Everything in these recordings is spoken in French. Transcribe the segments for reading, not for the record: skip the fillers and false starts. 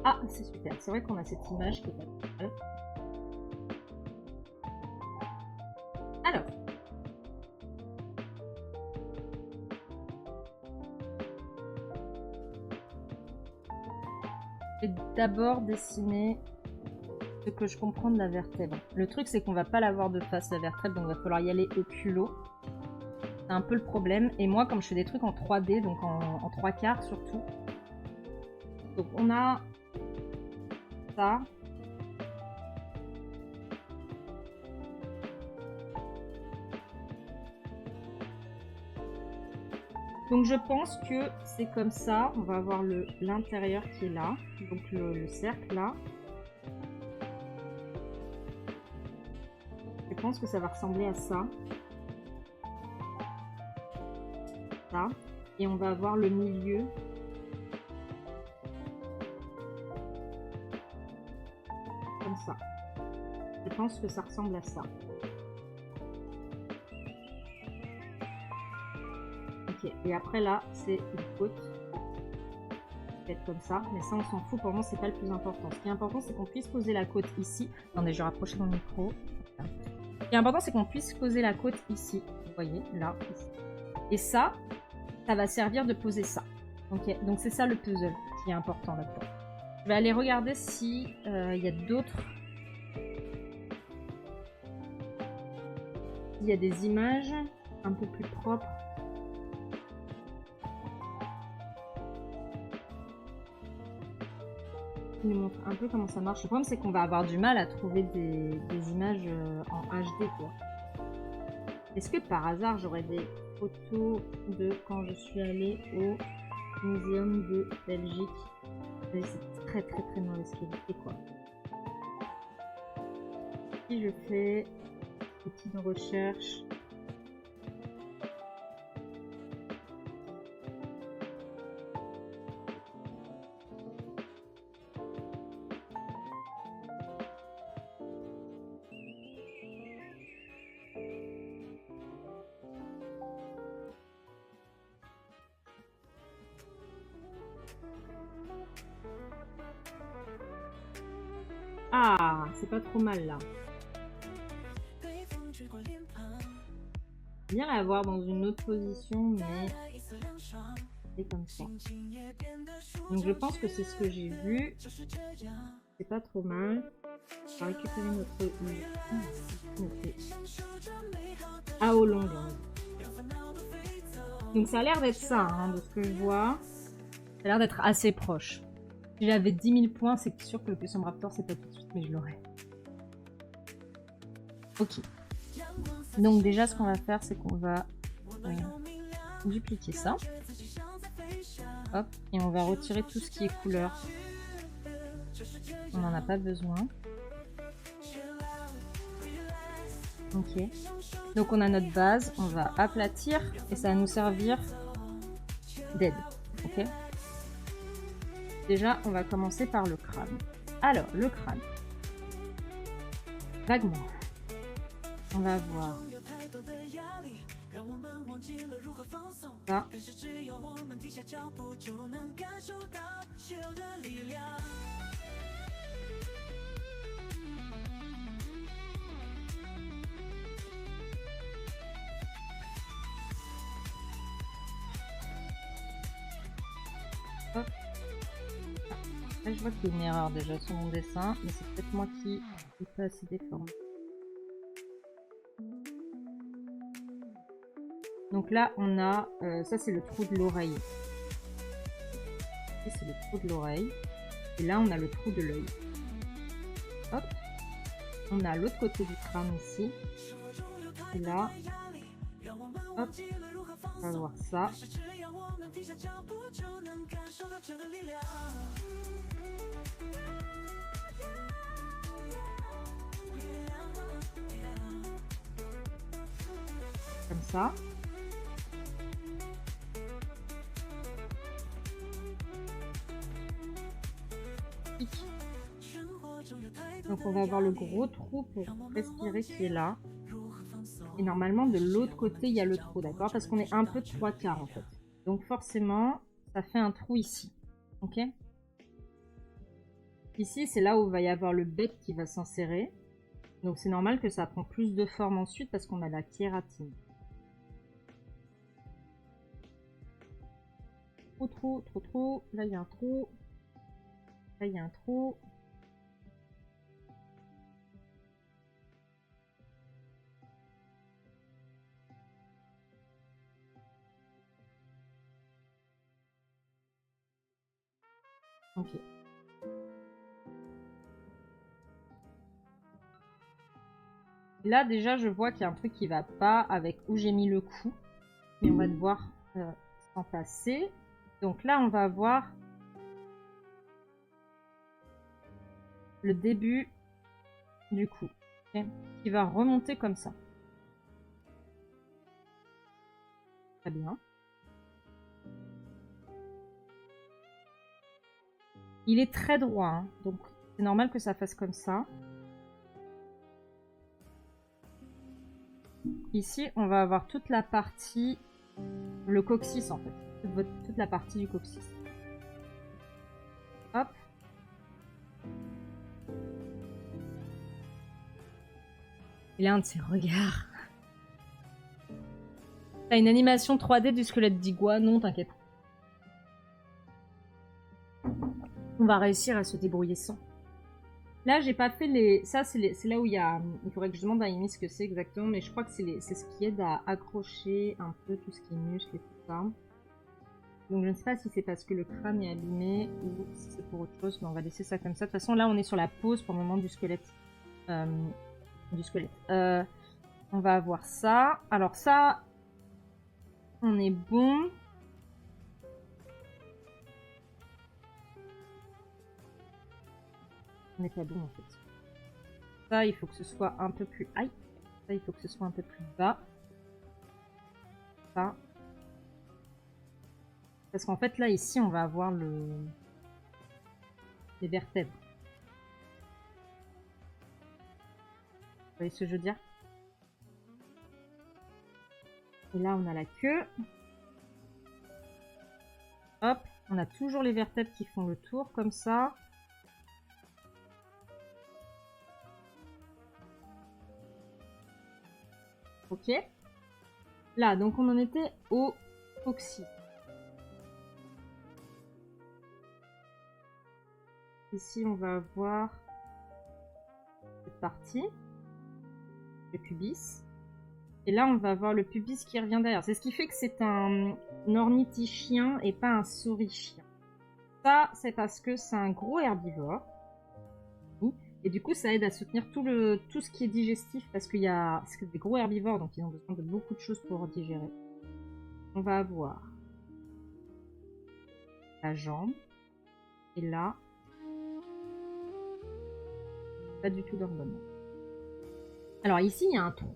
Ah, c'est super. C'est vrai qu'on a cette image qui est pas mal. Alors. Je vais d'abord dessiner ce que je comprends de la vertèbre. Le truc, c'est qu'on va pas l'avoir de face, la vertèbre, donc il va falloir y aller au culot. C'est un peu le problème. Et moi, comme je fais des trucs en 3D, donc en 3/4 surtout. Donc on a ça. Donc je pense que c'est comme ça. On va avoir l'intérieur qui est là. Donc le cercle là. Je pense que ça va ressembler à ça. Ça. Et on va avoir le milieu. Comme ça. Je pense que ça ressemble à ça. Ok. Et après là, c'est une côte. Peut-être comme ça. Mais ça, on s'en fout. Pour moi, c'est pas le plus important. Ce qui est important, c'est qu'on puisse poser la côte ici. Attendez, je vais rapprocher mon micro. Ce qui est important, c'est qu'on puisse poser la côte ici. Vous voyez, là, ici. Et ça va servir de poser ça. Ok, donc c'est ça le puzzle qui est important là-dedans. Je vais aller regarder si il y a d'autres. Il y a des images un peu plus propres. Qui nous montre un peu comment ça marche. Le problème, c'est qu'on va avoir du mal à trouver des images en HD, quoi. Est-ce que par hasard, j'aurais des photos de quand je suis allée au Muséum de Belgique? C'est très très très mauvaise qualité, quoi. Si je fais outil de recherche, ah, c'est pas trop mal là. Bien la voir dans une autre position, mais c'est comme ça. Donc je pense que c'est ce que j'ai vu. C'est pas trop mal. On va récupérer notre AO longue. Donc ça a l'air d'être ça, hein, de ce que je vois. Ça a l'air d'être assez proche. Si j'avais 10 000 points, c'est sûr que le Possum Raptor, c'est pas tout de suite, mais je l'aurais. Ok. Donc déjà, ce qu'on va faire, c'est qu'on va dupliquer ça. Hop. Et on va retirer tout ce qui est couleur. On n'en a pas besoin. Ok. Donc on a notre base. On va aplatir et ça va nous servir d'aide. Ok. Déjà, on va commencer par le crâne. Alors, le crâne. Vaguement. On va voir ça. Hop. Là, je vois qu'il y a une erreur déjà sur mon dessin, mais c'est peut-être moi qui n'ai pas assez déformé. Donc là, on a, ça c'est le trou de l'oreille. C'est le trou de l'oreille. Et là, on a le trou de l'œil. Hop. On a l'autre côté du crâne ici. Et là, hop. On va voir ça. Comme ça. Donc on va avoir le gros trou pour respirer qui est là. Et normalement de l'autre côté il y a le trou, d'accord? Parce qu'on est un peu de 3/4 en fait. Donc forcément ça fait un trou ici. Ok? Ici, c'est là où va y avoir le bec qui va s'insérer. Donc c'est normal que ça prend plus de forme ensuite parce qu'on a la kératine. Trop. Là, il y a un trou. Là, il y a un trou. Ok. Là, déjà, je vois qu'il y a un truc qui va pas avec où j'ai mis le coup. Mais on va devoir s'en passer. Donc là, on va avoir le début du coup, okay, qui va remonter comme ça. Très bien. Il est très droit, hein, donc c'est normal que ça fasse comme ça. Ici, on va avoir toute la partie, le coccyx en fait, toute la partie du coccyx. Hop. Il a un de ses regards. T'as une animation 3D du squelette d'Igua? Non, t'inquiète. On va réussir à se débrouiller sans. Là, j'ai pas fait les... Ça, c'est là où il y a... Il faudrait que je demande à Amy ce que c'est exactement, mais je crois que c'est ce qui aide à accrocher un peu tout ce qui est muscle et tout ça. Donc je ne sais pas si c'est parce que le crâne est abîmé ou si c'est pour autre chose, mais on va laisser ça comme ça. De toute façon, là, on est sur la pause pour le moment du squelette. On va avoir ça. Alors ça, on est bon. On n'est pas bon en fait. Ça, il faut que ce soit un peu plus... Aïe. Ça, il faut que ce soit un peu plus bas. Ça. Parce qu'en fait, là, ici, on va avoir les vertèbres. Vous voyez ce que je veux dire? Et là, on a la queue. Hop. On a toujours les vertèbres qui font le tour, comme ça. Ok. Là, donc on en était au coccyx. Ici, on va avoir cette partie, le pubis. Et là, on va avoir le pubis qui revient derrière. C'est ce qui fait que c'est un ornithichien et pas un saurichien. Ça, c'est parce que c'est un gros herbivore. Et du coup, ça aide à soutenir tout ce qui est digestif parce qu'il y a des gros herbivores, donc ils ont besoin de beaucoup de choses pour digérer. On va avoir la jambe. Et là, pas du tout dans le bon ordre. Alors ici, il y a un trou.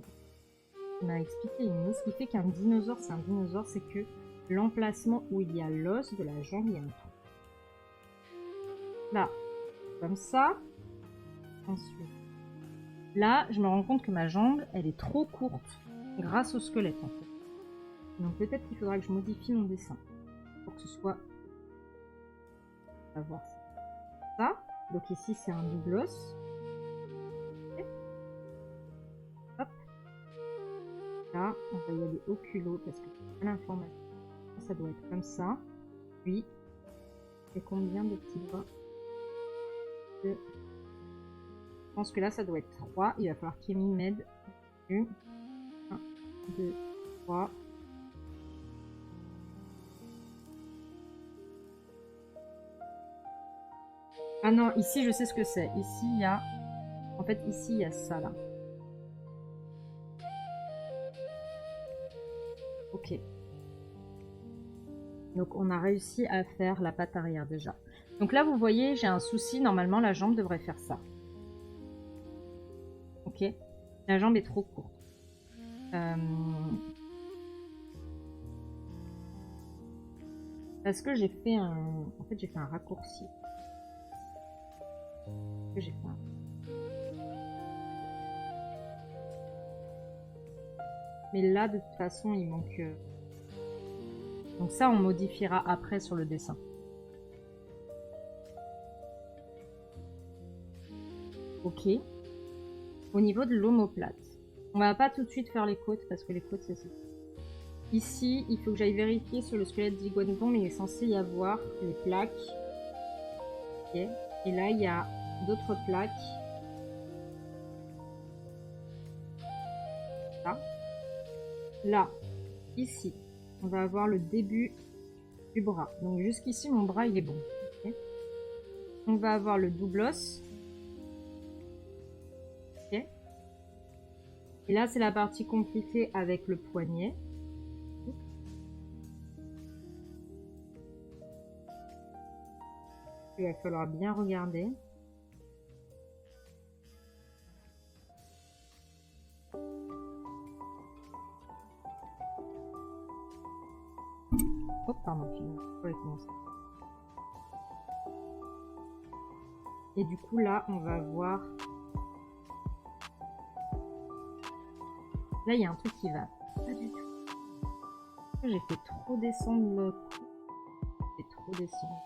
Il m'a expliqué ce qui fait qu'un dinosaure, c'est un dinosaure, c'est que l'emplacement où il y a l'os de la jambe, il y a un trou. Là, comme ça. Ensuite, là, je me rends compte que ma jambe, elle est trop courte grâce au squelette, en fait. Donc peut-être qu'il faudra que je modifie mon dessin pour que ce soit... On va voir ça. Donc ici, c'est un double os. Okay. Hop. Là, on va y aller au culot parce que c'est l'information. Ça doit être comme ça. Puis, c'est combien de petits doigts? Je pense que là, ça doit être 3. Il va falloir qu'Amy m'aide. 1, 2, 3. Ah non, ici, je sais ce que c'est. Ici, il y a... En fait, ici, il y a ça, là. Ok. Donc, on a réussi à faire la patte arrière, déjà. Donc là, vous voyez, j'ai un souci. Normalement, la jambe devrait faire ça. Ok. La jambe est trop courte. Parce que j'ai fait un... En fait, j'ai fait un raccourci. Que j'ai fait un... Mais là, de toute façon, il manque... Donc ça, on modifiera après sur le dessin. Ok. Au niveau de l'omoplate, on va pas tout de suite faire les côtes parce que les côtes c'est ça. Ici, il faut que j'aille vérifier sur le squelette d'Iguanodon, mais il est censé y avoir les plaques. Ok. Et là, il y a d'autres plaques. Là. Là, ici, on va avoir le début du bras. Donc jusqu'ici, mon bras, il est bon. Okay. On va avoir le double os. Okay. Et là, c'est la partie compliquée avec le poignet. Il va falloir bien regarder. Oh, pardon, je vais commencer. Et du coup, là, on va voir... Là, il y a un truc qui va pas du tout. J'ai fait trop descendre le cou. J'ai fait trop descendre.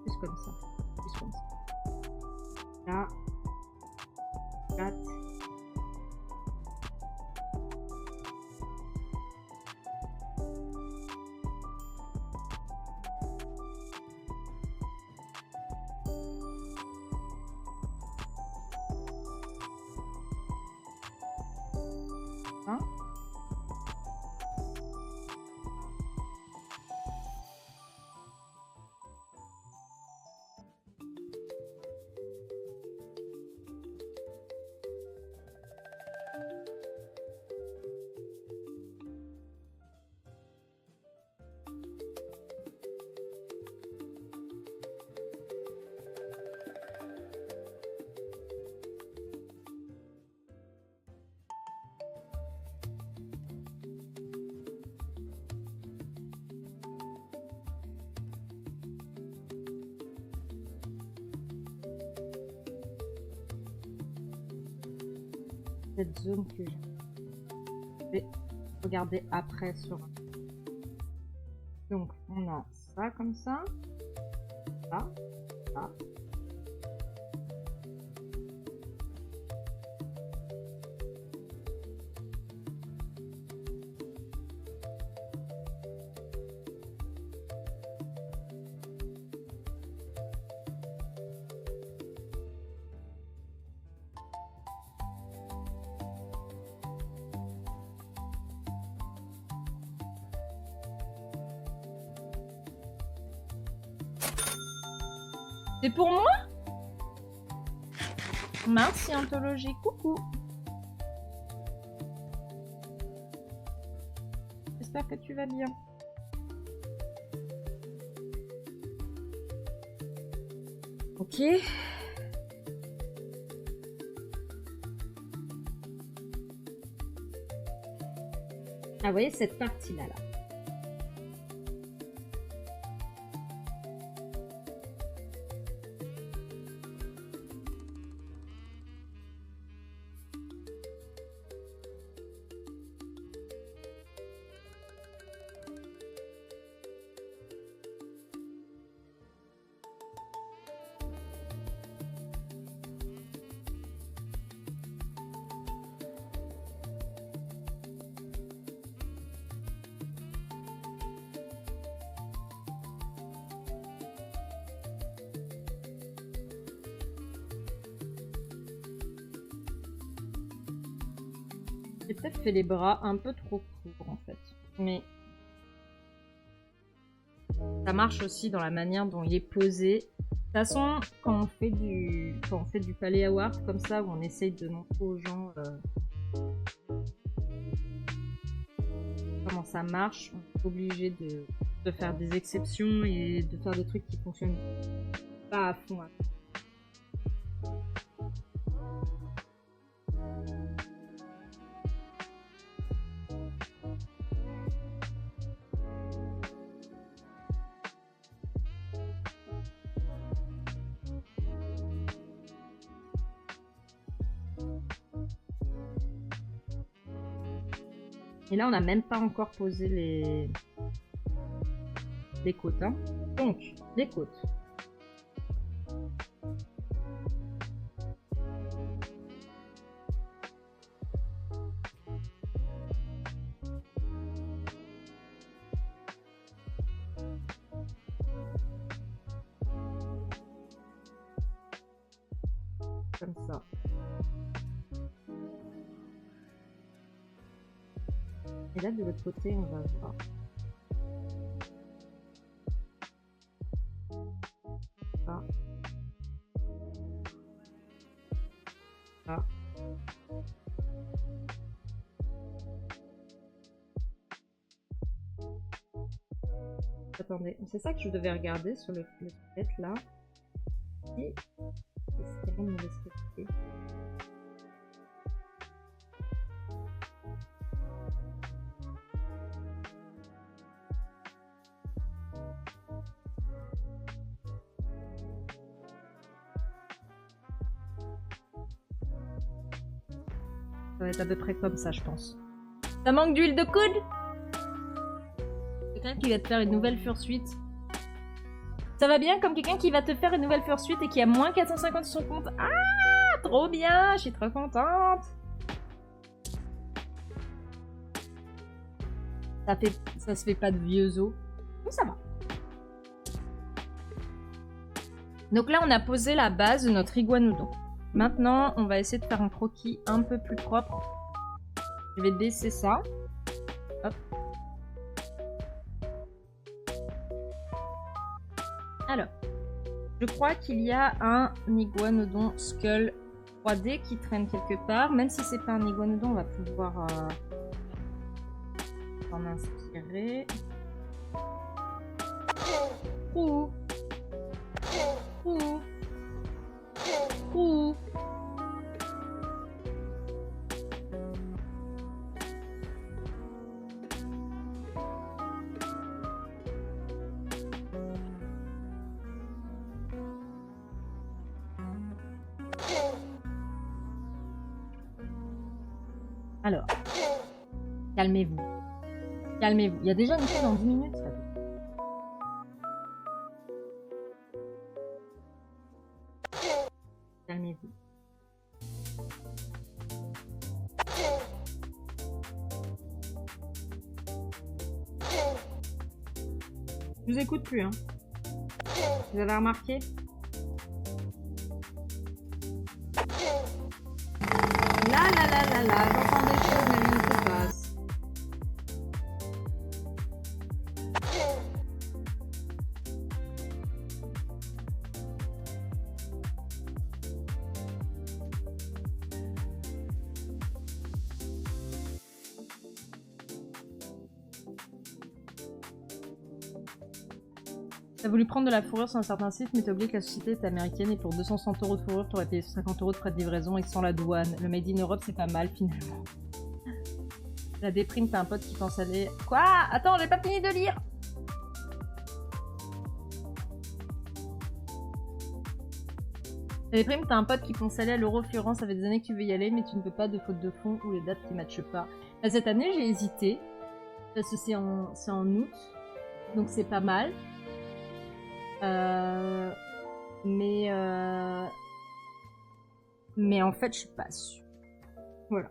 Plus comme ça. Plus comme ça. Là. 4. Hein? Cette zone que je vais regarder après sur... Donc, on a ça comme ça. Ça. Ça. C'est pour moi? Mince, scientologie, coucou. J'espère que tu vas bien. Ok. Ah, vous voyez cette partie-là, là. J'ai peut-être fait les bras un peu trop courts en fait, mais ça marche aussi dans la manière dont il est posé. De toute façon, quand on fait du palais award comme ça, où on essaye de montrer aux gens comment ça marche, on est obligé de faire des exceptions et de faire des trucs qui fonctionnent pas à fond. Et là, on n'a même pas encore posé les... les côtes. Hein. Donc, les côtes. Comme ça. Et là, de l'autre côté, on va voir. Ça. Ça. Attendez, c'est ça que je devais regarder sur le fait là. Et c'est quand même me respecter. Ça va être à peu près comme ça, je pense. Ça manque d'huile de coude? Quelqu'un qui va te faire une nouvelle fursuite. Ça va bien comme quelqu'un qui va te faire une nouvelle fursuite et qui a moins 450 sur son compte. Ah, trop bien, je suis trop contente. Ça se fait pas de vieux os. Mais ça va. Donc là, on a posé la base de notre iguanodon. Maintenant, on va essayer de faire un croquis un peu plus propre. Je vais baisser ça. Hop. Alors, je crois qu'il y a un iguanodon skull 3D qui traîne quelque part. Même si c'est pas un iguanodon, on va pouvoir s'en inspirer. Ouh. Ouh. Ouh. Alors, calmez-vous. Calmez-vous. Il y a déjà une fois dans 10 minutes. Ça. Calmez-vous. Je vous écoute plus, hein. Vous avez remarqué? Là, j'entends des choses, mais rien ne se passe. T'as voulu prendre de la fourrure sur un certain site, mais t'as oublié que la société est américaine et pour 260 € de fourrure, t'aurais payé 50 € de frais de livraison et sans la douane. Le Made in Europe, c'est pas mal finalement. La déprime, t'as un pote qui pense aller... Quoi? Attends, j'ai pas fini de lire! La déprime, t'as un pote qui pense aller à l'Euro Florence, ça fait des années que tu veux y aller, mais tu ne peux pas de faute de fond ou les dates qui matchent pas. Là, cette année, j'ai hésité, parce que c'est en août, donc c'est pas mal. Mais en fait, je suis pas sûre. Voilà.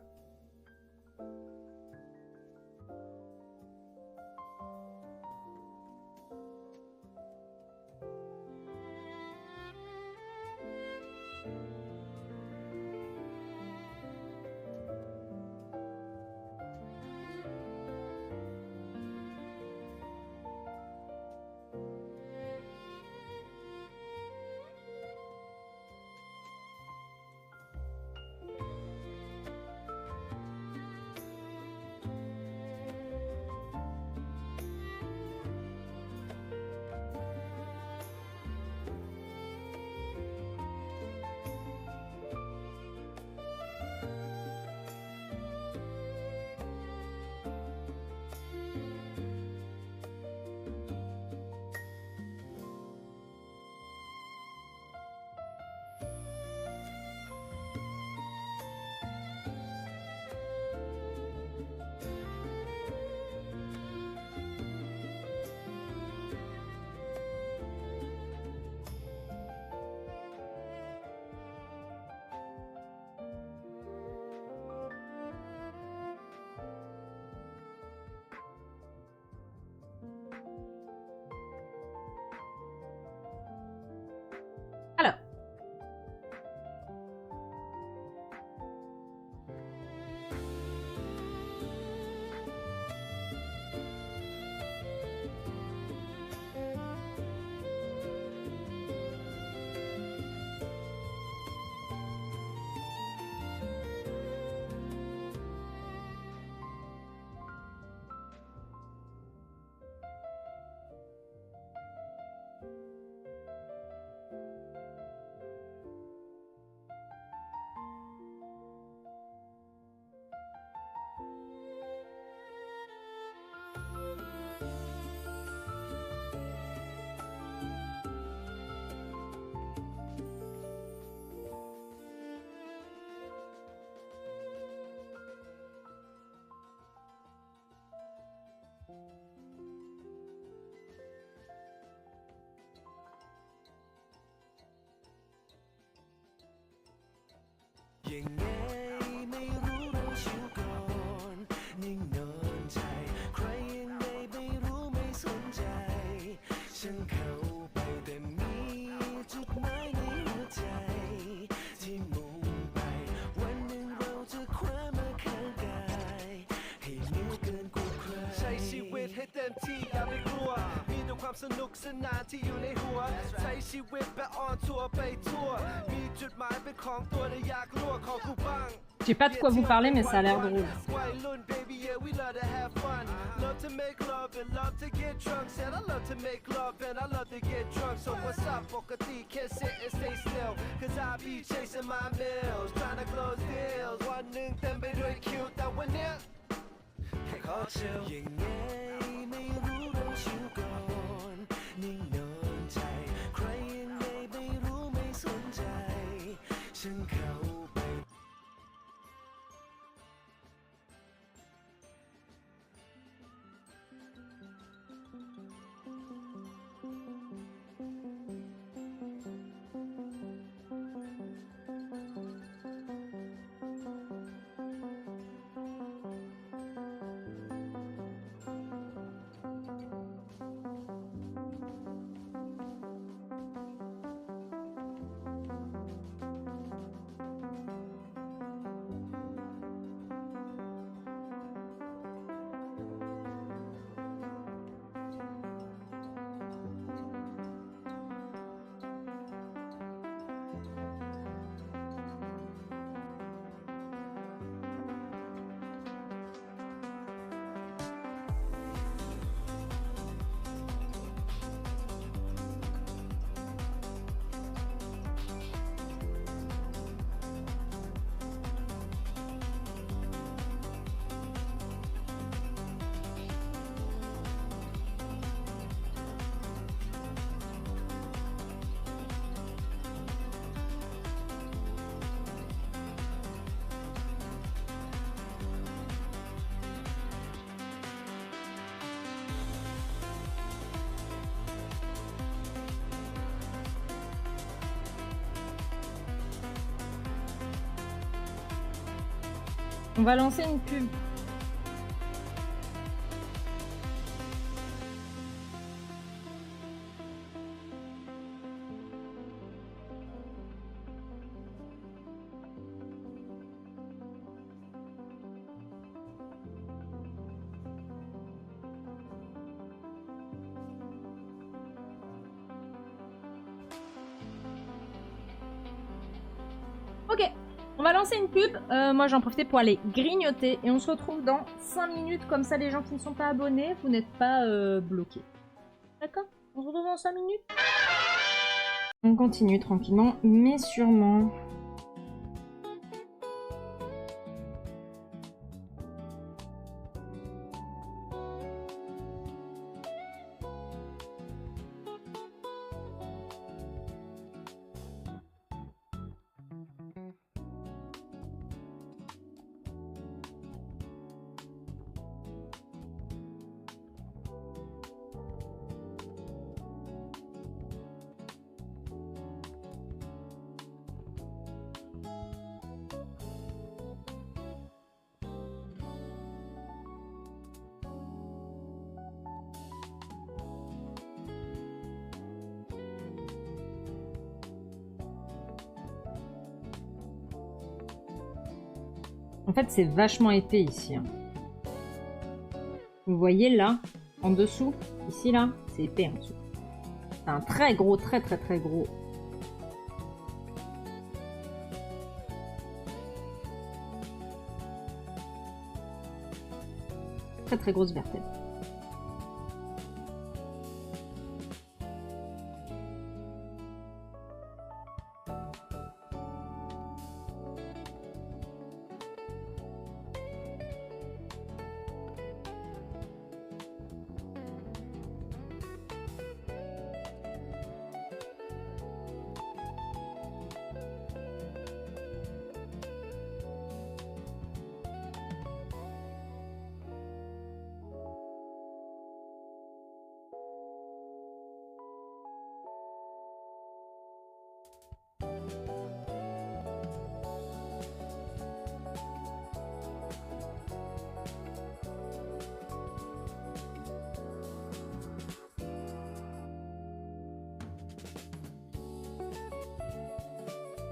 สนุกสนานที่อยู่ในหัวใช้ชีวิตแบบออนทัวร์ไปทั่วมีจุดหมายเป็นของตัวและอยากรั่วของกูบ้าง J'ai pas de quoi vous parler mais ça a l'air drôle. On va lancer une pub. Ok. On va lancer une pub, moi j'en profitais pour aller grignoter et on se retrouve dans 5 minutes, comme ça les gens qui ne sont pas abonnés, vous n'êtes pas bloqués. D'accord? On se retrouve dans 5 minutes. On continue tranquillement, mais sûrement. En fait, c'est vachement épais ici. Hein. Vous voyez là, en dessous, ici là, c'est épais en dessous. C'est un très gros, très gros. Très grosse vertèbre.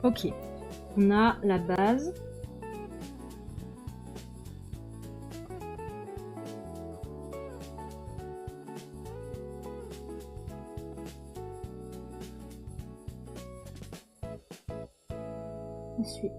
Ok, on a la base. Ensuite.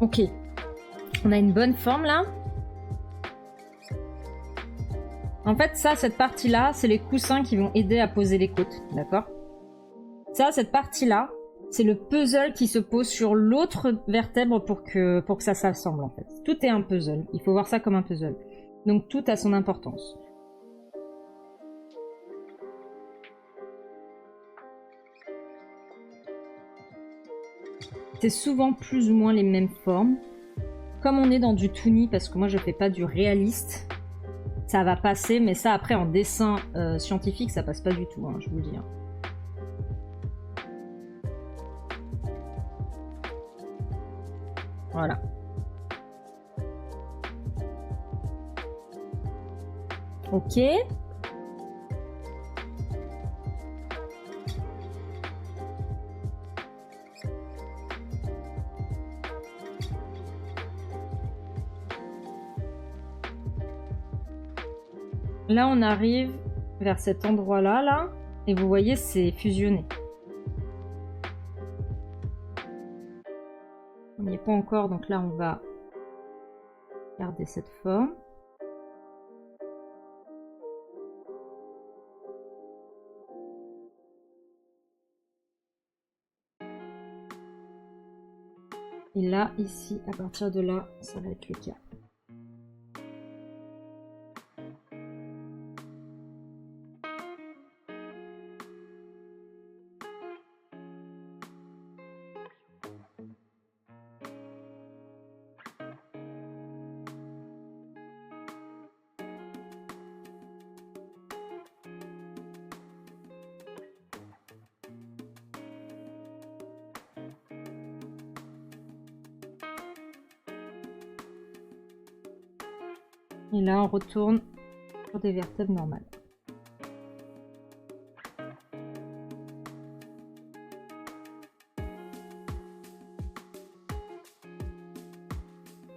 Ok, on a une bonne forme là. En fait, ça, cette partie-là, c'est les coussins qui vont aider à poser les côtes, d'accord? Ça, cette partie-là, c'est le puzzle qui se pose sur l'autre vertèbre pour que ça s'assemble, en fait. Tout est un puzzle, il faut voir ça comme un puzzle. Donc tout a son importance. C'est souvent plus ou moins les mêmes formes. Comme on est dans du toony, parce que moi je fais pas du réaliste, ça va passer, mais ça après en dessin scientifique, ça passe pas du tout, hein, je vous le dis. Hein. Voilà. Ok. Là, on arrive vers cet endroit-là, là, et vous voyez, c'est fusionné. On n'y est pas encore, donc là, on va garder cette forme. Et là, ici, à partir de là, ça va être le cas. Et là, on retourne sur des vertèbres normales.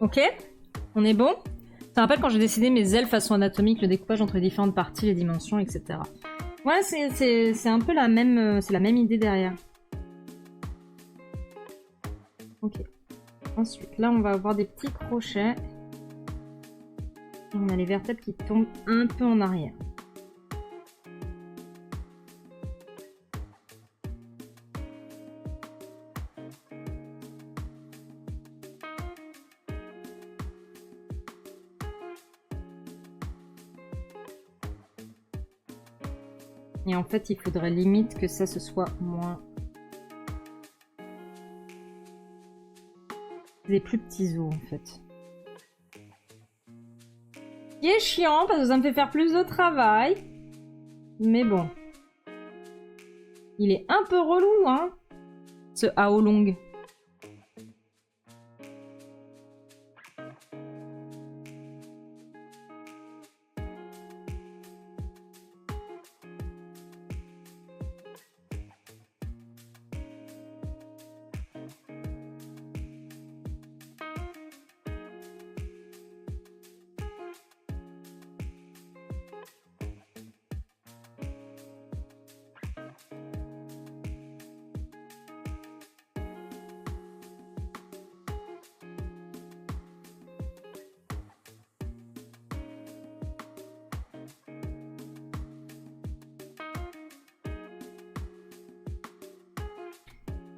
Ok, on est bon. Ça rappelle quand j'ai dessiné mes ailes façon anatomique, le découpage entre les différentes parties, les dimensions, etc. Ouais, c'est un peu la même, c'est la même idée derrière. Ok. Ensuite, là, on va avoir des petits crochets. On a les vertèbres qui tombent un peu en arrière. Et en fait, il faudrait limite que ça, ce soit moins... des plus petits os, en fait. Ce qui est chiant, parce que ça me fait faire plus de travail. Mais bon. Il est un peu relou, hein, ce Aolong.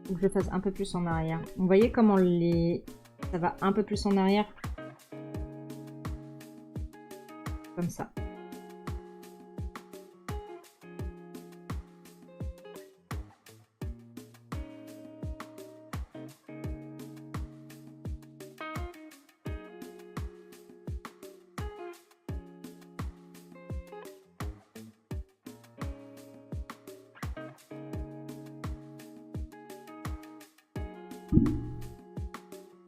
Faut que je fasse un peu plus en arrière. Vous voyez comment ça va un peu plus en arrière? Comme ça.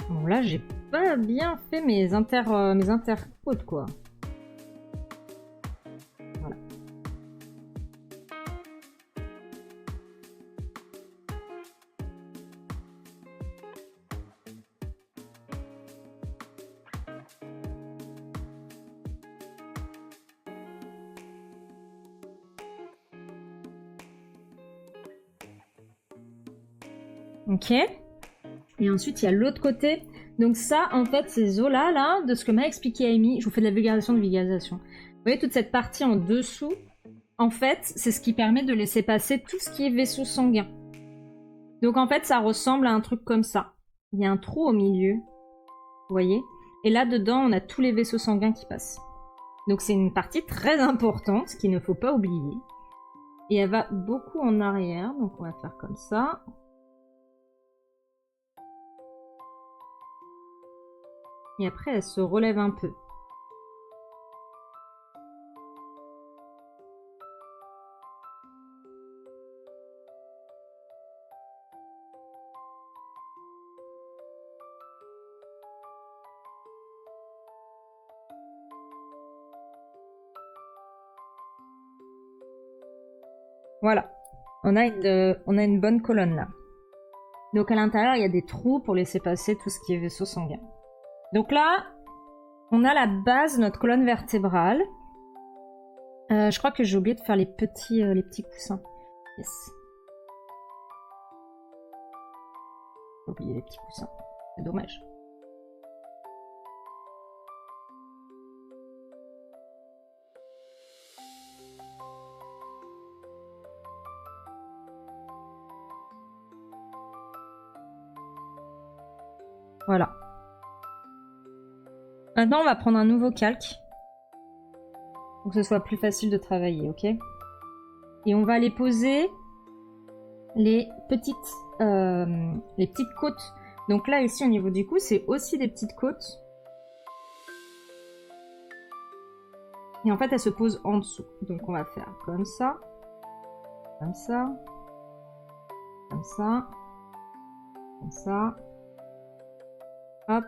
Bon, là, j'ai pas bien fait mes intercotes, quoi. Voilà. Ok. Et ensuite, il y a l'autre côté. Donc ça, en fait, ces os-là, là, de ce que m'a expliqué Amy, je vous fais de la vulgarisation de vulgarisation. Vous voyez toute cette partie en dessous, en fait, c'est ce qui permet de laisser passer tout ce qui est vaisseau sanguin. Donc en fait, ça ressemble à un truc comme ça. Il y a un trou au milieu, vous voyez? Et là-dedans, on a tous les vaisseaux sanguins qui passent. Donc c'est une partie très importante, qu'il ne faut pas oublier. Et elle va beaucoup en arrière, donc on va faire comme ça. Et après, elle se relève un peu. Voilà. On a une bonne colonne là. Donc à l'intérieur, il y a des trous pour laisser passer tout ce qui est vaisseau sanguin. Donc là, on a la base de notre colonne vertébrale. Je crois que j'ai oublié de faire les petits coussins. Yes. J'ai oublié les petits coussins. C'est dommage. Voilà. Maintenant, on va prendre un nouveau calque. Pour que ce soit plus facile de travailler, ok? Et on va aller poser les petites côtes. Donc là, ici, au niveau du cou, c'est aussi des petites côtes. Et en fait, elles se posent en dessous. Donc on va faire comme ça. Comme ça. Comme ça. Comme ça. Hop.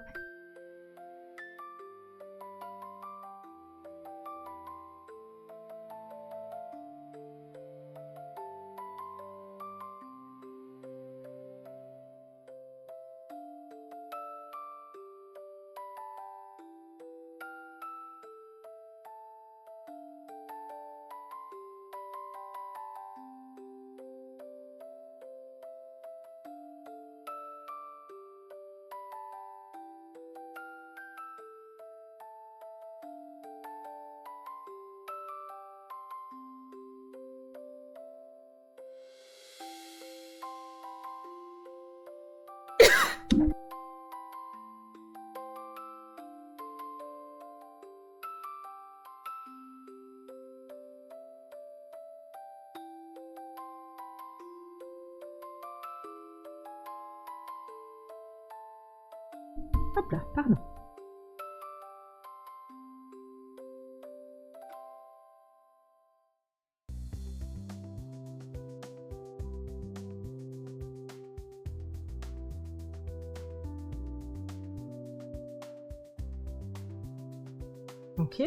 Hop là, pardon. Ok.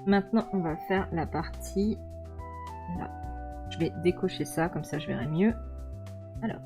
Maintenant, on va faire la partie là. Je vais décocher ça, comme ça je verrai mieux. Alors.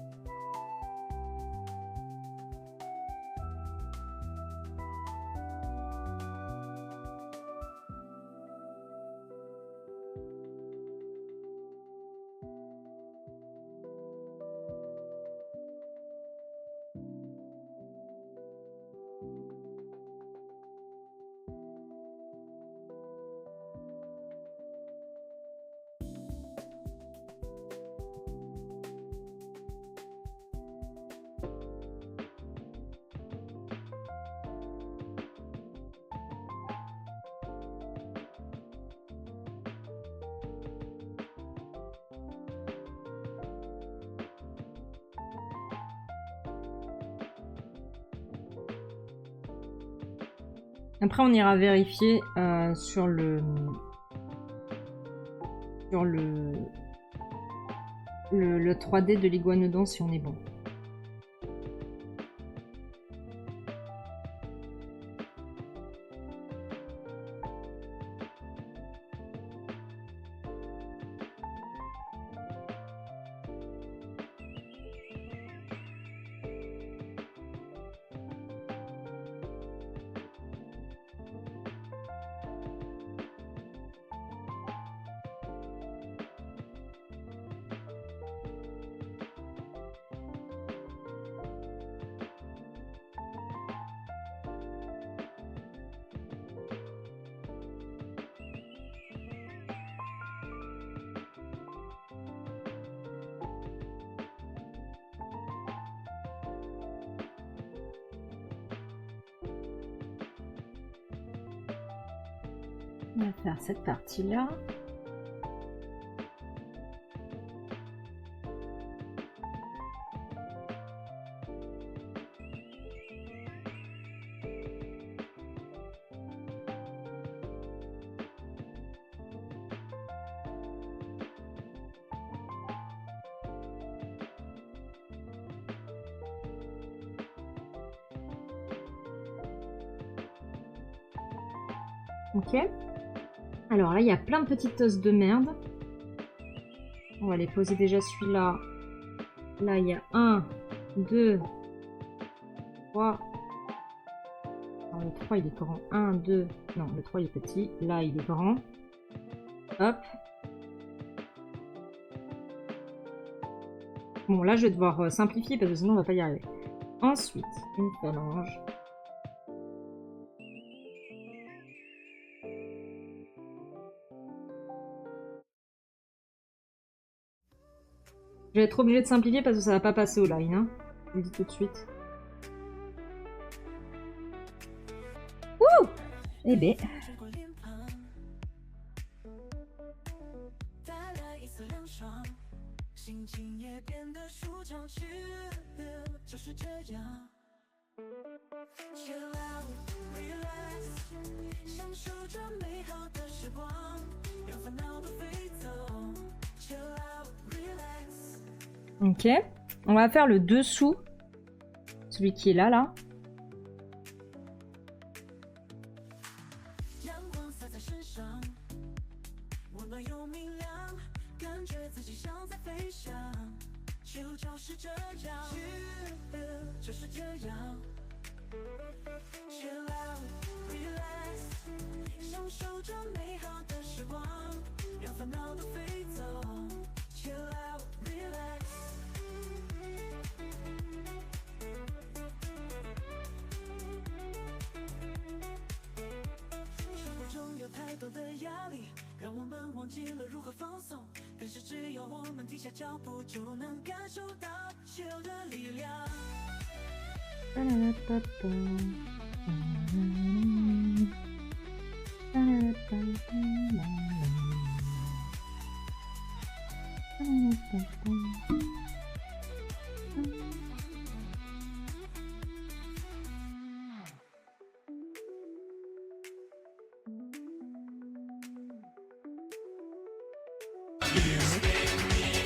Après, on ira vérifier sur le 3D de l'iguanodon si on est bon. On va faire cette partie-là. Ok. Alors là, il y a plein de petites tosses de merde. On va les poser déjà celui-là. Là, il y a 1, 2, 3. Alors, le 3, il est grand. 1, 2. Non, le 3, il est petit. Là, il est grand. Hop. Bon, là, je vais devoir simplifier parce que sinon, on va pas y arriver. Ensuite, une phalange. Je vais être obligée de simplifier parce que ça va pas passer au line. Hein. Je vous le dis tout de suite. Ouh! Eh ben. Ok, on va faire le dessous, celui qui est là, là.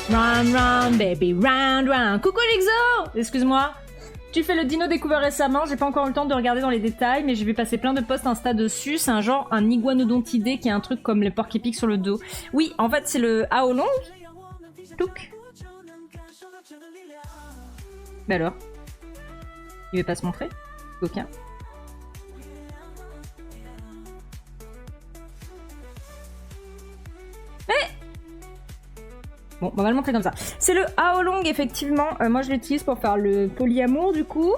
Round, round, baby, round, round. Coucou Lixo! Excuse-moi. Tu fais le dino découvert récemment, j'ai pas encore eu le temps de regarder dans les détails, mais j'ai vu passer plein de posts Insta dessus. C'est un genre, un iguanodontidé qui est un truc comme les porc-épics sur le dos. Oui, en fait, c'est le Aolong. Touk. Bah alors? Il veut pas se montrer? Aucun. Bon, on va le montrer comme ça. C'est le Aolong, effectivement. Moi, je l'utilise pour faire le polyamour, du coup.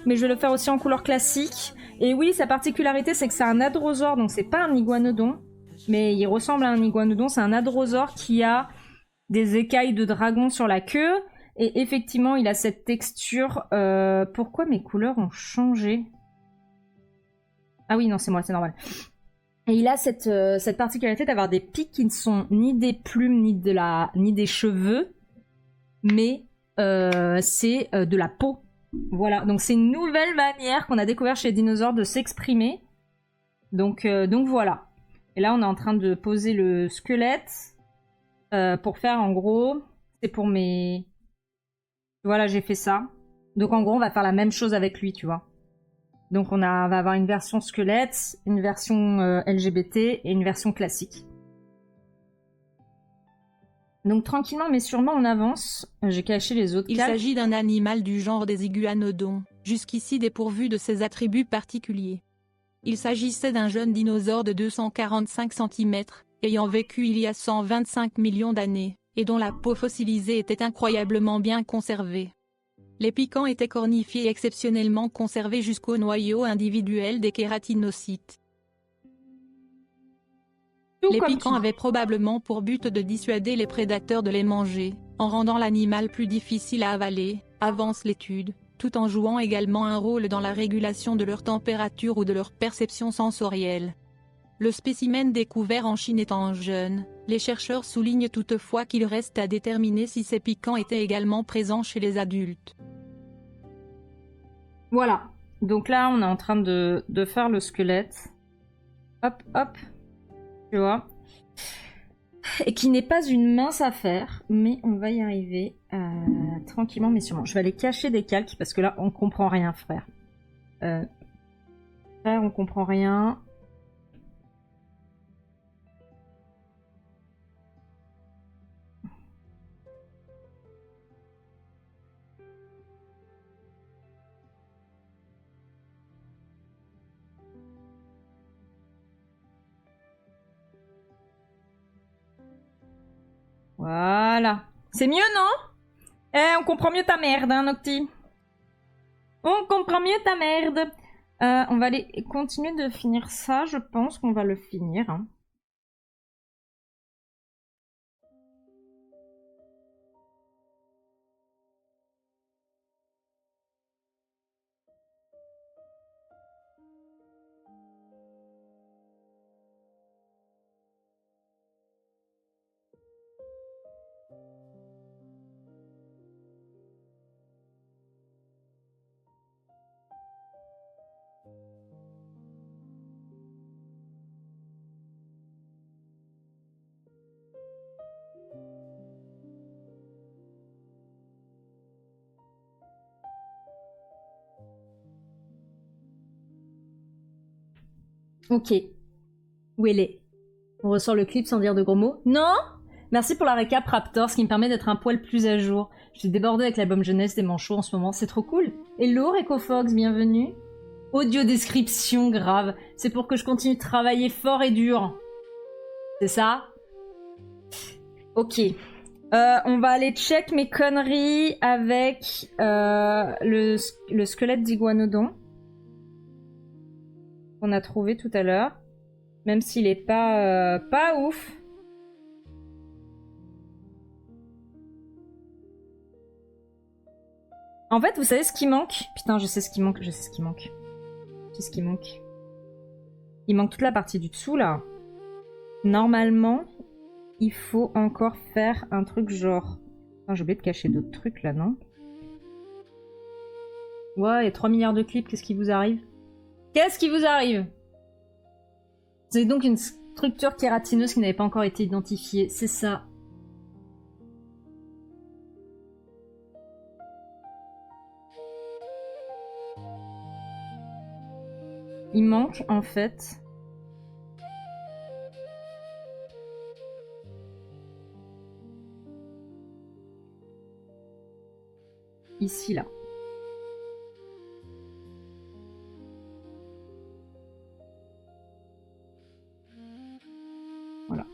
Mais je vais le faire aussi en couleur classique. Et oui, sa particularité, c'est que c'est un adrosaure. Donc, c'est pas un iguanodon. Mais il ressemble à un iguanodon. C'est un adrosaure qui a des écailles de dragon sur la queue. Et effectivement, il a cette texture... Pourquoi mes couleurs ont changé? Ah oui, non, c'est moi, c'est normal. Et il a cette particularité d'avoir des pics qui ne sont ni des plumes ni des cheveux, mais c'est de la peau. Voilà, donc c'est une nouvelle manière qu'on a découvert chez les dinosaures de s'exprimer. Donc voilà. Et là, on est en train de poser le squelette pour faire en gros, c'est pour mes... Voilà, j'ai fait ça. Donc en gros, on va faire la même chose avec lui, tu vois. Donc on va avoir une version squelette, une version LGBT et une version classique. Donc tranquillement mais sûrement on avance. J'ai caché les autres Il calques. s'agit d'un animal du genre des iguanodons, jusqu'ici dépourvu de ses attributs particuliers. Il s'agissait d'un jeune dinosaure de 245 cm, ayant vécu il y a 125 millions d'années, et dont la peau fossilisée était incroyablement bien conservée. Les piquants étaient cornifiés et exceptionnellement conservés jusqu'au noyau individuel des kératinocytes. Les piquants avaient probablement pour but de dissuader les prédateurs de les manger, en rendant l'animal plus difficile à avaler, avance l'étude, tout en jouant également un rôle dans la régulation de leur température ou de leur perception sensorielle. Le spécimen découvert en Chine étant jeune, les chercheurs soulignent toutefois qu'il reste à déterminer si ces piquants étaient également présents chez les adultes. Voilà, donc là on est en train de faire le squelette. Hop, hop, tu vois. Et qui n'est pas une mince affaire, mais on va y arriver tranquillement mais sûrement. Je vais aller cacher des calques parce que là on comprend rien, frère. Frère, on comprend rien. Voilà. C'est mieux, non? On comprend mieux ta merde, hein, Nocti? On comprend mieux ta merde. On va aller continuer de finir ça. Je pense qu'on va le finir. Hein. Ok. Où elle est? On ressort le clip sans dire de gros mots? Non? Merci pour la récap Raptor, ce qui me permet d'être un poil plus à jour. Je suis débordée avec l'album jeunesse des manchots en ce moment, c'est trop cool. Hello Recofox, bienvenue. Audio description grave. C'est pour que je continue de travailler fort et dur. C'est ça? Ok. On va aller check mes conneries avec le squelette d'iguanodon qu'on a trouvé tout à l'heure. Même s'il est pas ouf. En fait, vous savez ce qui manque? Putain, je sais ce qui manque. Je sais ce qui manque. Il manque toute la partie du dessous, là. Normalement, il faut encore faire un truc genre... Putain, j'ai oublié de cacher d'autres trucs, là, non? Ouais, il y a 3 milliards de clips, qu'est-ce qui vous arrive? Qu'est-ce qui vous arrive? C'est donc une structure kératineuse qui n'avait pas encore été identifiée, c'est ça. Il manque en fait... Ici, là. Voilà.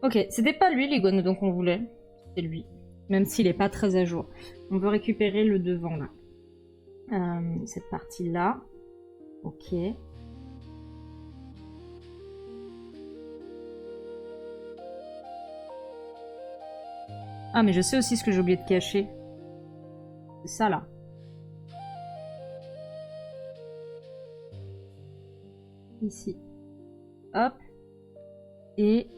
Ok, c'était pas lui l'iguanodon qu'on voulait. C'est lui. Même s'il est pas très à jour. On veut récupérer le devant là. Cette partie là. Ok. Ah mais je sais aussi ce que j'ai oublié de cacher. C'est ça là. Ici. Hop. Et...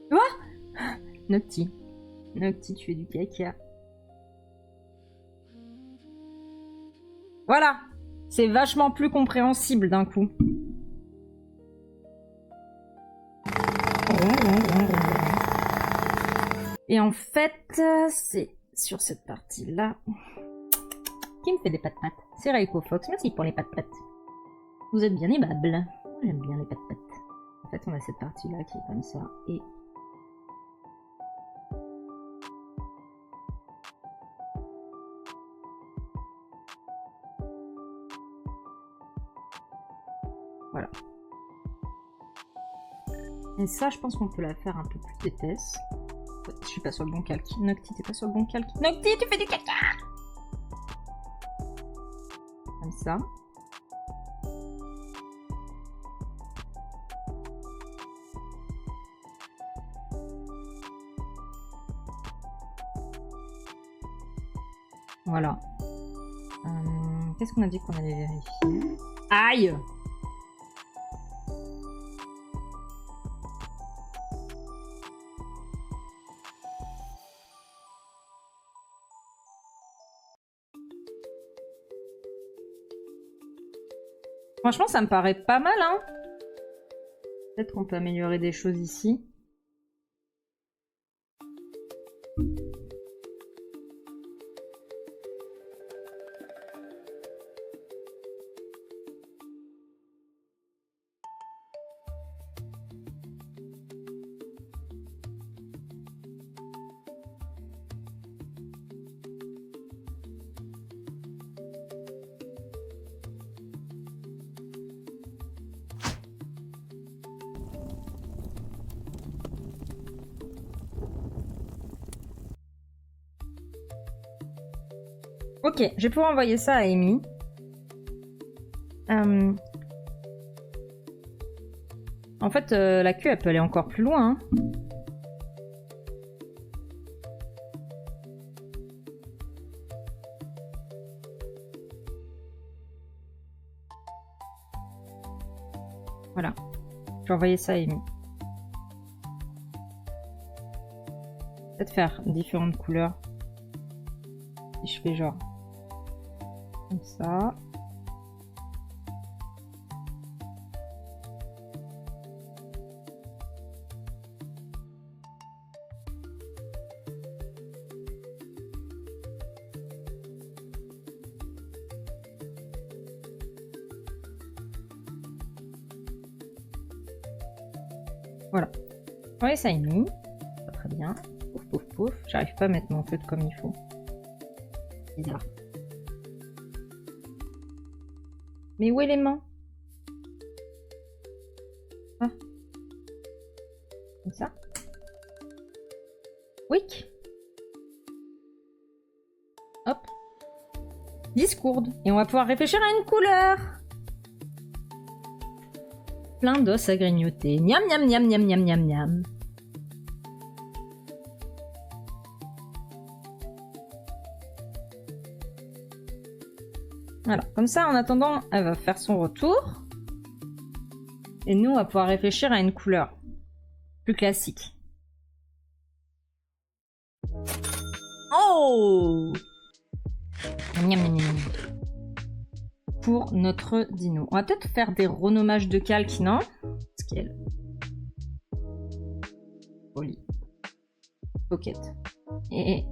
Quoi? Nocti. Nocti, tu fais du caca. Voilà. C'est vachement plus compréhensible d'un coup. Et en fait, c'est sur cette partie-là... Qui me fait des pattes-pattes? C'est Reiko Fox. Merci pour les pattes-pattes. Vous êtes bien aimables. J'aime bien les pattes-pattes. En fait, on a cette partie-là qui est comme ça. Et... Voilà. Et ça, je pense qu'on peut la faire un peu plus épaisse. Je suis pas sur le bon calque. Nocti, t'es pas sur le bon calque. Nocti, tu fais du caca! Comme ça. Voilà. Qu'est-ce qu'on a dit qu'on allait vérifier? Aïe! Franchement, ça me paraît pas mal, hein. Peut-être qu'on peut améliorer des choses ici. Ok, je vais pouvoir envoyer ça à Amy. En fait, la queue, elle peut aller encore plus loin. Hein. Voilà. Je vais envoyer ça à Amy. Peut-être faire différentes couleurs. Si je fais genre... Comme ça. Voilà. Ouais, ça est mis. Pas très bien. Pouf, pouf, pouf. J'arrive pas à mettre mon feutre comme il faut. Bizarre. Mais où est l'aimant? Ah. Comme ça. Wick. Hop. Discourde. Et on va pouvoir réfléchir à une couleur. Plein d'os à grignoter. Miam, miam, miam, miam, miam, miam, miam. Voilà, comme ça, en attendant, elle va faire son retour. Et nous, on va pouvoir réfléchir à une couleur plus classique. Oh! Oh! Miam, miam, miam. Pour notre dino. On va peut-être faire des renommages de calque, non? Scale. Poly. Pocket. Et...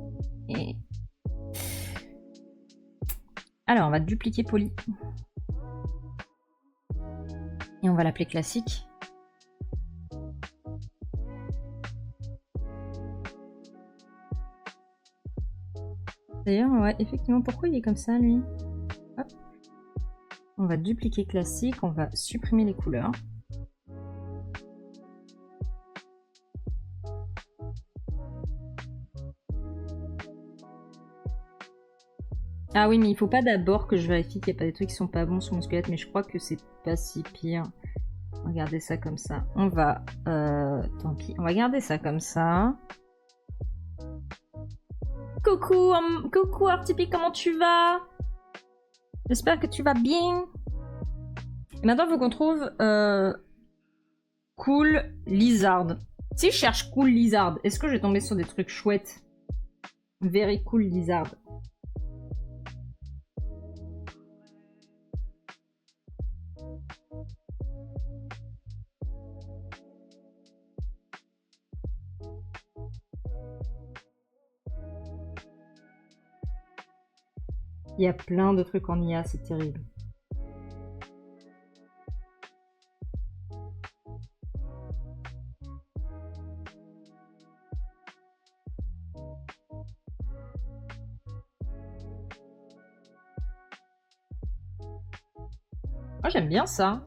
Alors, on va dupliquer Poly. Et on va l'appeler classique. D'ailleurs, ouais, effectivement, pourquoi il est comme ça, lui? Hop. On va dupliquer classique, on va supprimer les couleurs. Ah oui, mais il faut pas d'abord que je vérifie qu'il n'y a pas des trucs qui sont pas bons sur mon squelette, mais je crois que c'est pas si pire. Regardez ça comme ça. On va... tant pis, on va garder ça comme ça. Coucou, coucou Artipi, comment tu vas? J'espère que tu vas bien. Et maintenant, il faut qu'on trouve Cool Lizard. Si je cherche Cool Lizard, est-ce que je vais tomber sur des trucs chouettes? Very Cool Lizard. Il y a plein de trucs en IA, c'est terrible. Moi j'aime bien ça.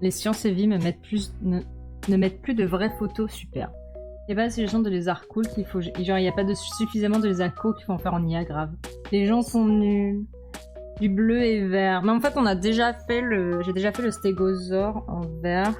Les sciences et vie me mettent ne mettent plus de vraies photos, super. Et bah c'est les gens de lézard cool qu'il faut... Genre il n'y a pas suffisamment de lézard cool qu'il faut en faire en IA grave. Les gens sont nuls. Du bleu et vert. Mais en fait on a déjà fait le... J'ai déjà fait le stégosaure en vert.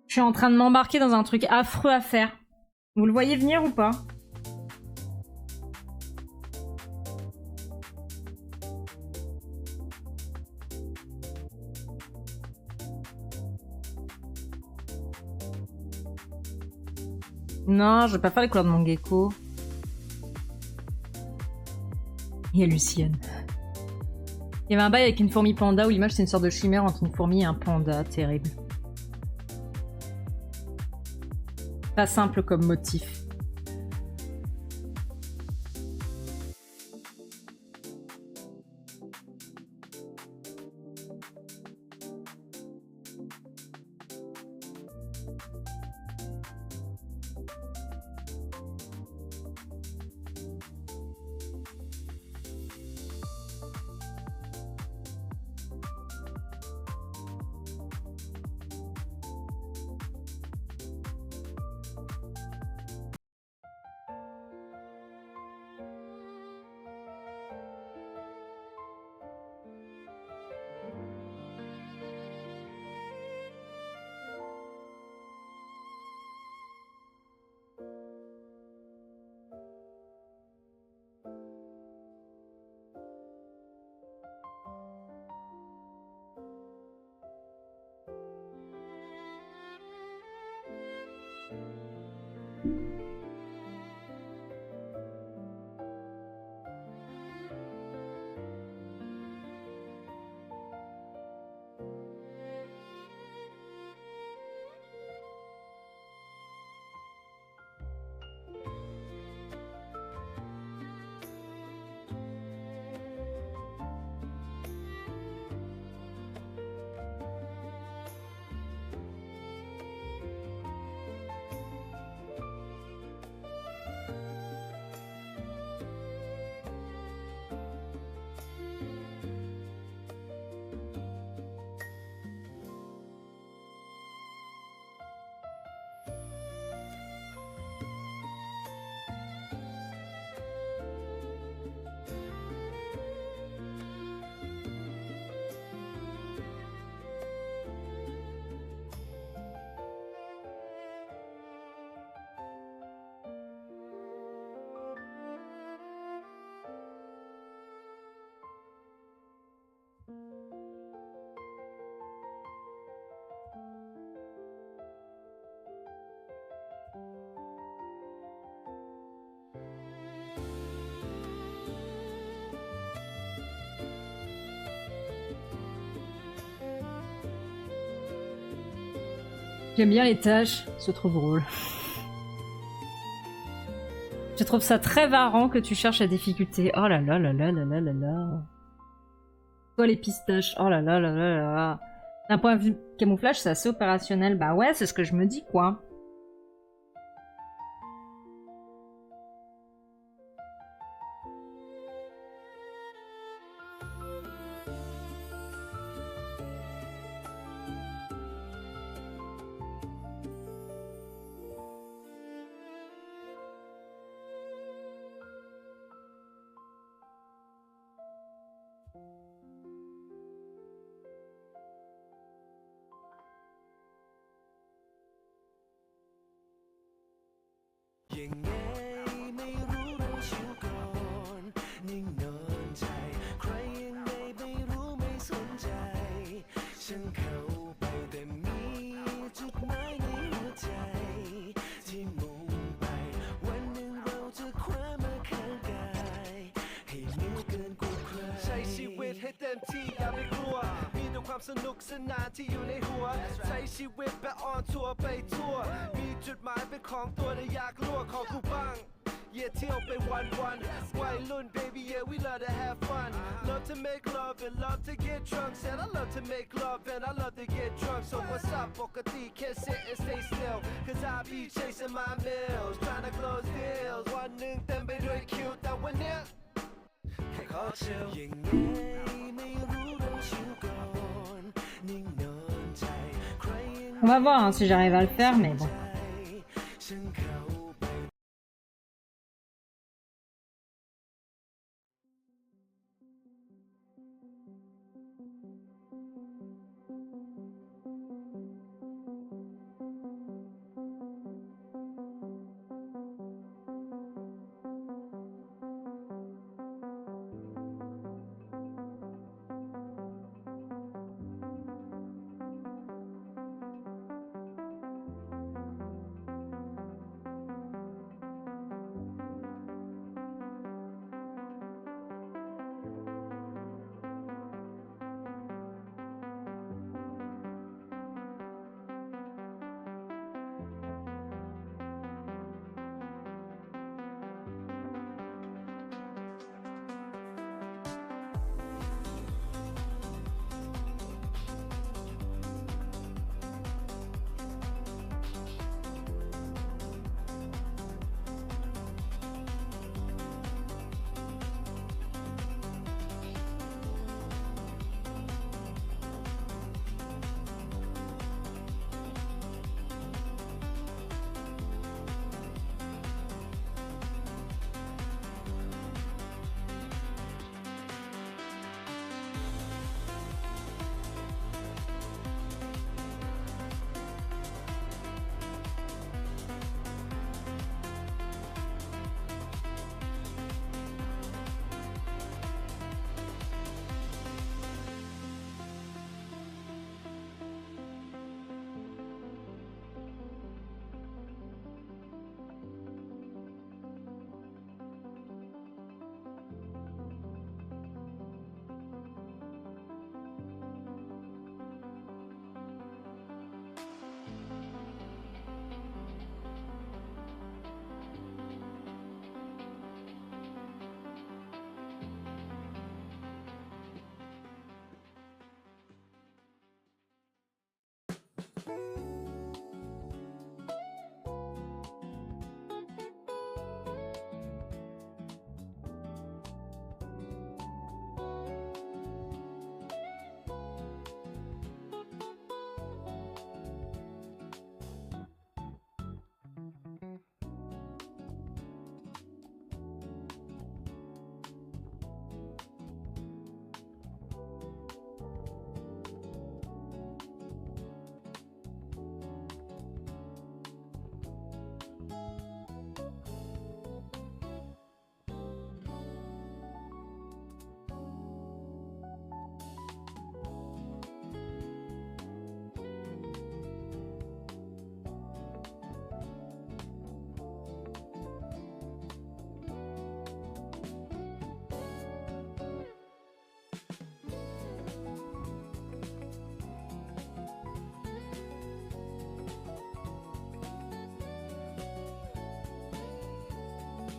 Je suis en train de m'embarquer dans un truc affreux à faire. Vous le voyez venir ou pas? Non, je vais pas faire les couleurs de mon gecko. Il y a Lucienne. Il y avait un bail avec une fourmi panda où l'image c'est une sorte de chimère entre une fourmi et un panda. Terrible. Pas simple comme motif. J'aime bien les tâches, c'est trop drôle. Je trouve ça très marrant que tu cherches la difficulté. Oh là là là là là là là là. Toi les pistaches, oh là là là là là. D'un point de vue camouflage, c'est assez opérationnel. Bah ouais, c'est ce que je me dis quoi.สนุกสนานที่อยู่ในหัวใช้ชีวิตแบบออนทัวร์ไปทั่วมีจุดหมายเป็นของตัวแต่อยากลวกของกูบ้างYeah, เที่ยวไปวันวัยรุ่น baby yeah we love to have fun love to make love and love to get drunk said I love to make love and I love to get drunk so what's up ปกติ can't sit and stay still cause I be chasing my meals trying to close deals วันหนึ่งเต็มไปด้วยคิวแต่วันเนี้ยแค่ขอชิลยังไงไม่รู้เราชิลก่อนนิ่งนอนใจ On va voir hein, si j'arrive à le faire, mais bon.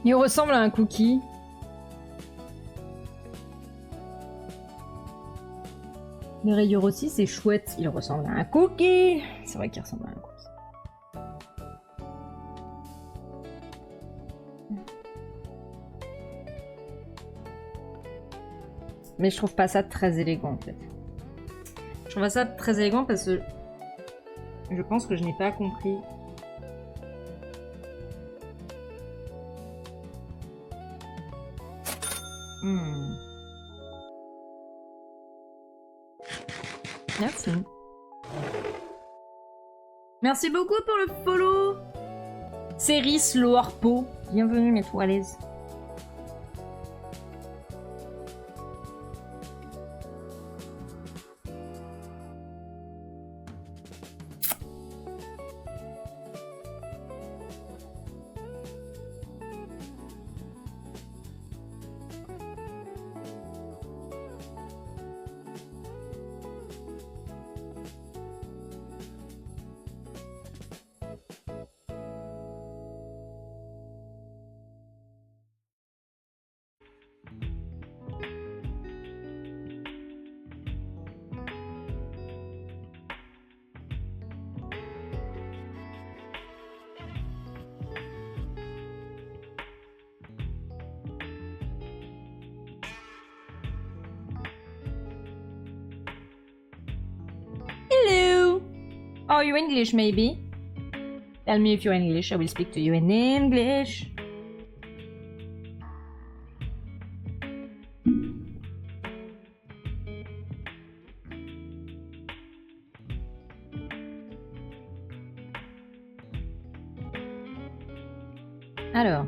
Il ressemble à un cookie. Les rayures aussi, c'est chouette. Il ressemble à un cookie. C'est vrai qu'il ressemble à un cookie. Mais je trouve pas ça très élégant en fait. Je trouve pas ça très élégant parce que je pense que je n'ai pas compris. Merci. Merci beaucoup pour le follow. Céris Loarpo. Bienvenue, mets-toi à l'aise. Hello! Oh, you English maybe? Tell me if you're English, I will speak to you in English. Alors.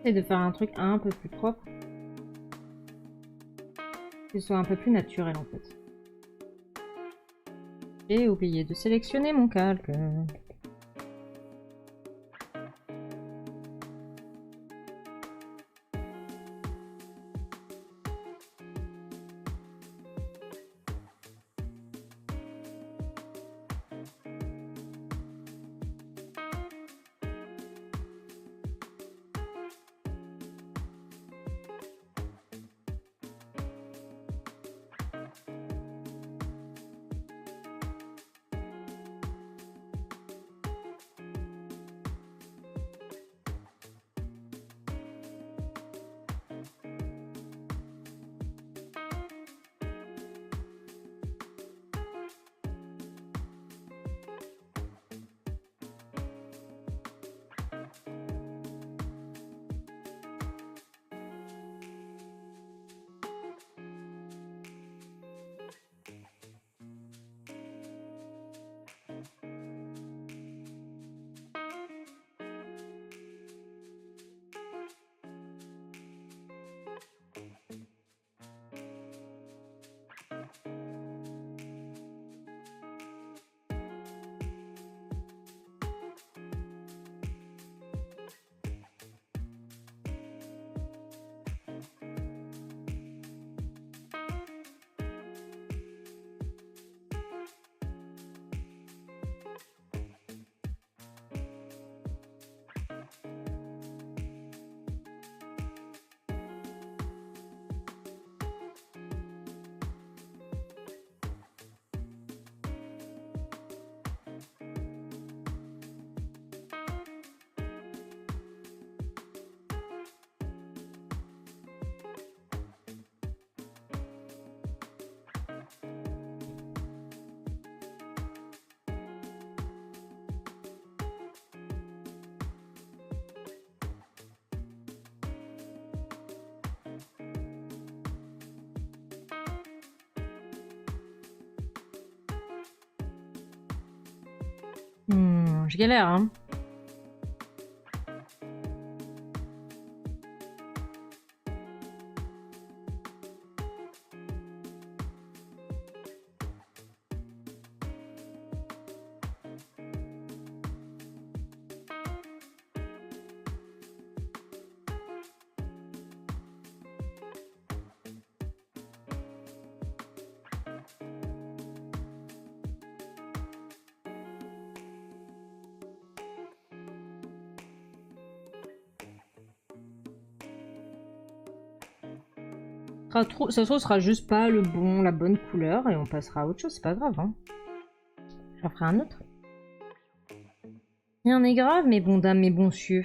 Et de faire un truc un peu plus propre. Que ce soit un peu plus naturel en fait. J'ai oublié de sélectionner mon calque. Je galère, hein. Ça se trouve, ce sera juste pas la bonne couleur et on passera à autre chose, c'est pas grave. Hein. J'en ferai un autre. Rien n'est grave, mes bons dames, mes bons cieux.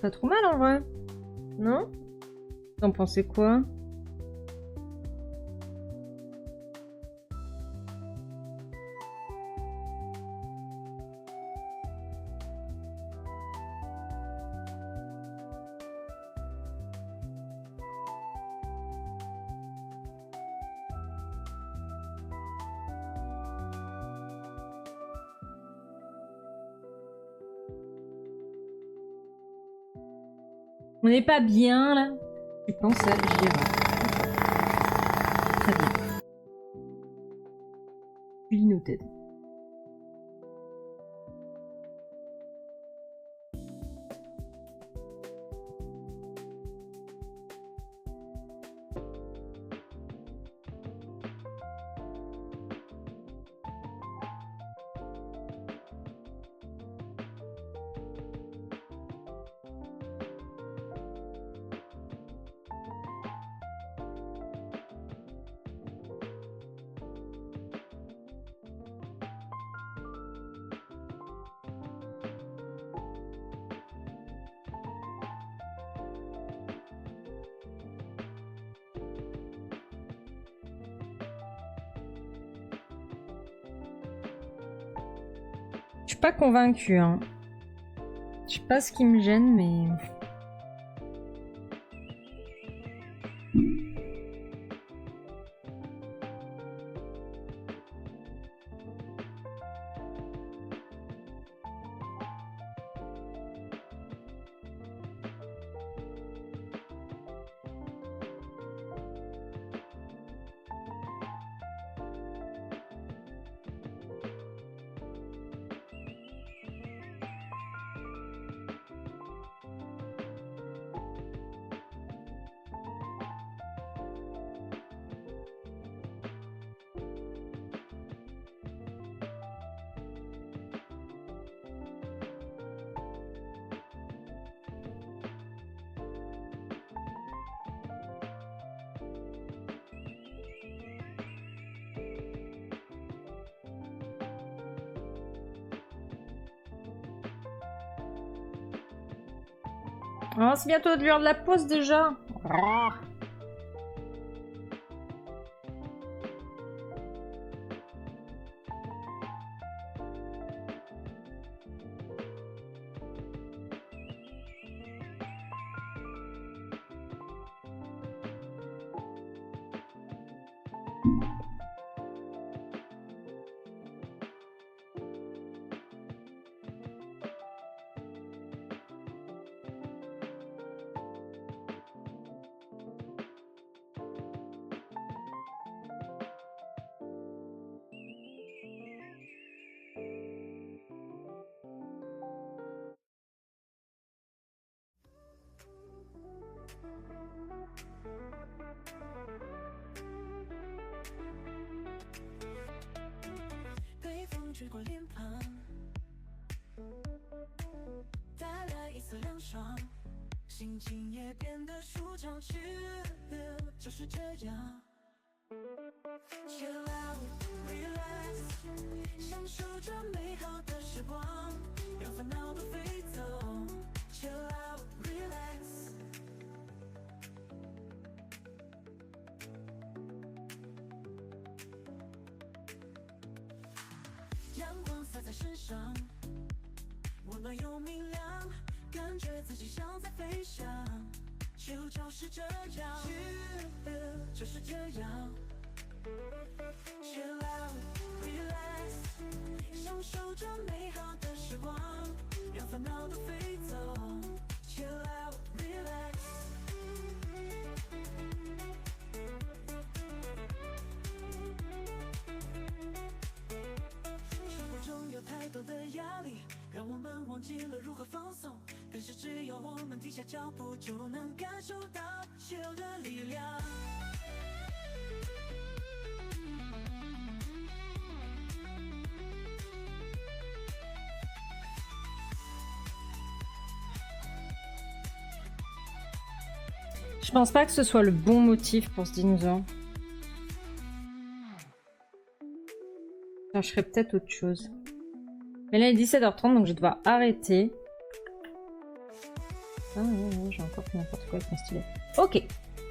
Pas trop mal en vrai. Non? T'en pensais quoi? On n'est pas bien là? Tu penses à Gérard. Très bien. Puis noted. pas convaincue. Hein. Je sais pas ce qui me gêne, mais... Oh, c'est bientôt l'heure de la pause déjà. Oh. Je pense pas que ce soit le bon motif pour ce dinosaure. Je chercherais peut-être autre chose. Mais là il est 17h30 donc je dois arrêter. Ah ouais, j'ai encore fait n'importe quoi avec mon stylet. Ok,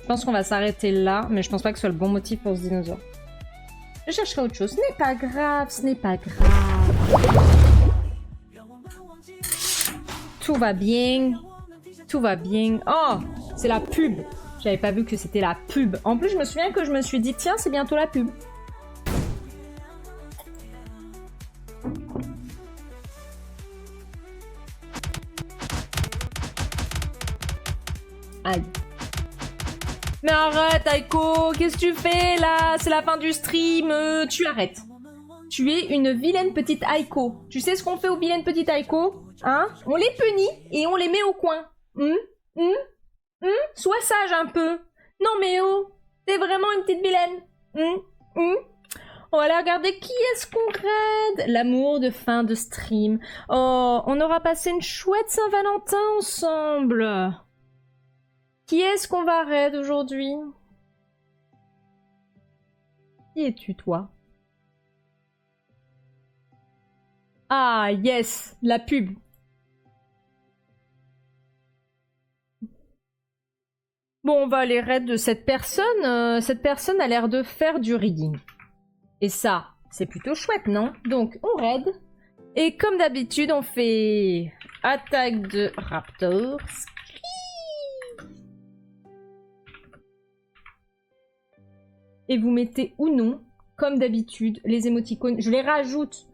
je pense qu'on va s'arrêter là, mais je pense pas que ce soit le bon motif pour ce dinosaure. Je chercherai autre chose. Ce n'est pas grave, ce n'est pas grave. Tout va bien. Tout va bien. Oh, c'est la pub. J'avais pas vu que c'était la pub. En plus, je me souviens que je me suis dit, tiens, c'est bientôt la pub. Aïe. Mais arrête, Aiko, qu'est-ce que tu fais là? C'est la fin du stream, tu arrêtes. Tu es une vilaine petite Aiko. Tu sais ce qu'on fait aux vilaines petites Aiko? Hein? On les punit et on les met au coin. Sois sage un peu. Non mais oh, t'es vraiment une petite vilaine. On va aller regarder qui est-ce qu'on raid. L'amour de fin de stream. Oh, on aura passé une chouette Saint-Valentin ensemble. Qui est-ce qu'on va raid aujourd'hui? Qui es-tu, toi? Ah, yes, la pub. Bon, on va aller raid de cette personne. Cette personne a l'air de faire du rigging. Et ça, c'est plutôt chouette, non? Donc, on raid. Et comme d'habitude, on fait attaque de Raptor. Et vous mettez ou non, comme d'habitude, les émoticônes. Je les rajoute.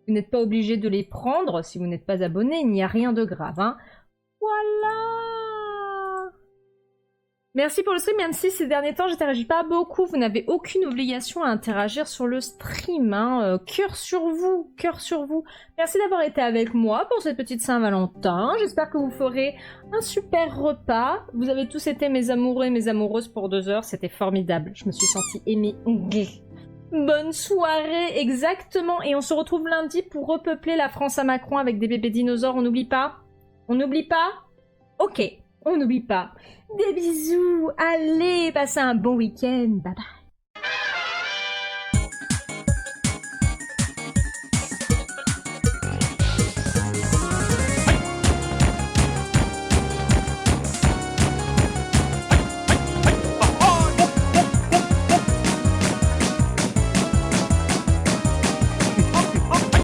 Vous n'êtes pas obligé de les prendre si vous n'êtes pas abonné. Il n'y a rien de grave. Hein. Voilà. Merci pour le stream, même si ces derniers temps, j'interagis pas beaucoup. Vous n'avez aucune obligation à interagir sur le stream. Hein. Cœur sur vous, cœur sur vous. Merci d'avoir été avec moi pour cette petite Saint-Valentin. J'espère que vous ferez un super repas. Vous avez tous été mes amoureux et mes amoureuses pour 2 heures. C'était formidable. Je me suis sentie aimée. Bonne soirée, exactement. Et on se retrouve lundi pour repeupler la France à Macron avec des bébés dinosaures. On n'oublie pas? On n'oublie pas? Ok, on n'oublie pas. Des bisous. Allez, passez un bon week-end. Bye bye.